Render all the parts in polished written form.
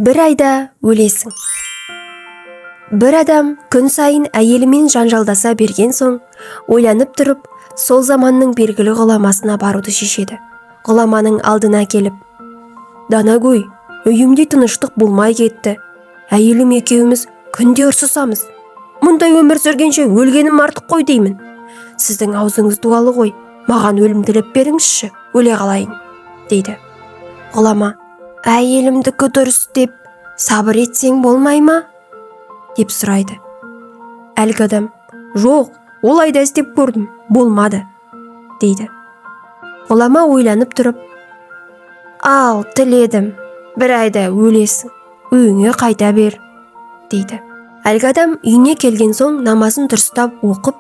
бір айда өлесің. Бір адам күн сайын әйелімен жанжалдаса берген соң, ойланып тұрып, сол заманның белгілі ғұламасына баруды шешеді. Ғұламаның алдына келіп: «Данагөй, үйімде тыныштық болмай кетті. Әйелім екеуміз күнде ұрсысамыз. Мұндай өмір сүргенше өлгенім артық қой деймін. Сіздің аузыңыз дуалы ғой, маған өлім тілеп беріңізші, өле қалайын», дейді. Ғұлама: «Әйелімдікі дұрыс деп сабыр етсең болмай ма?» деп сұрайды. Әлгі адам: «Жоқ, олай да істеп көрдім, болмады», дейді. Ғұлама ойланып тұрып: «Ал, тіледім, бір айда өлесің, үйіңе қайта бер», дейді. Әлгі адам үйіне келген соң намазын дұрыстап оқып,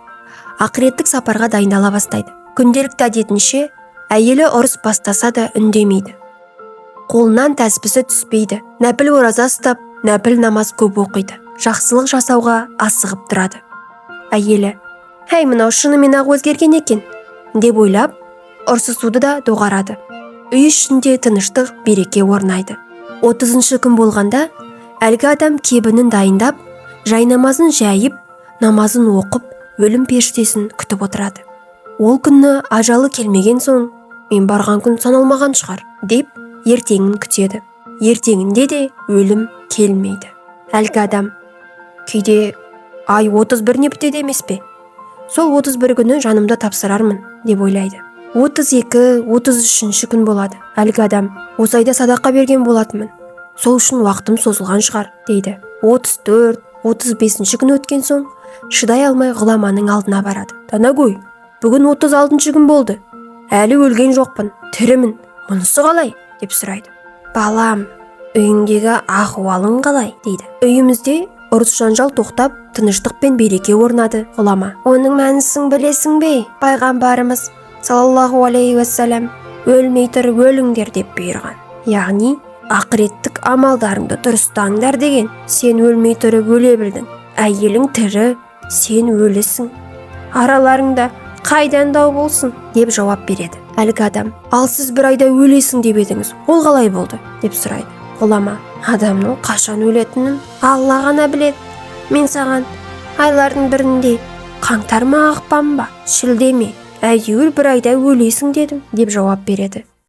ақыреттік сапарға дайындала бастайды. Күнделікті әдетінше әйелі ұрыс бастаса да үндемейді. Қолынан тәсбісі түспейді. Нәпіл ораза ұстап, нәпіл намаз көп оқиды. Жақсылық жасауға асығып тұрады. Әйелі: «Әй, мынау шынымен-ақ өзгерген екен», деп ойлап, ұрсысуды да доғарады. Үй ішінде тыныштық, береке орнайды. 30-шы күн болғанда әлгі адам кебінін дайындап, жайнамазын жайып, намазын оқып, өлім періштесін күтіп отырады. Ол күні ажалы келмеген соң, «Мен барған күн саналмаған шығар», деп ертеңін күтеді. Ертеңінде де өлім келмейді. Әлгі адам: «Кейде ай 31 не бітеді емес пе? Сол 31 күні жанымды тапсырармын», деп ойлайды. 32-33 күн болады. Әлгі адам: «Осы айда садақа берген болатынмын. Сол үшін уақытым созылған шығар», дейді. 34-35 күн өткен соң, шыдай алмай ғұламаның алдына барады. «Данагөй, бүгін 36 күн болды. Әлі өлген жоқпын, тірімін. Мұнысы қалай?» деп сұрайды. «Балам, үйіңдегі ахуалың қалай?» дейді. Үйімізде ұрыс жанжал тоқтап, тыныштық пен береке орнады. Ғұлама: «Оның мәнісін білесің бе? Пайғамбарымыз саллаллаху алейхи уассалам өлмей тұрып өліңдер деп бұйырған. Яғни ақыреттік амалдарыңды дұрыстаңдар деген. Сен өлмей тұрып өле білдің. Әйелің тірі, сен өлісің. Араларыңда қайдан дау болсын?» деп жауап береді. Әлгі адам: «Ал сіз бір айда өлесің деп едіңіз, ол қалай болды?» деп сұрайды. Ғұлама: «Адамның қашан өлетінін Алла ғана біледі. Мен саған айлардың бірінде, қаңтар ма ақпан ба, шілде ме, әйтеуір бір айда өлесің дедім», деп жауап береді.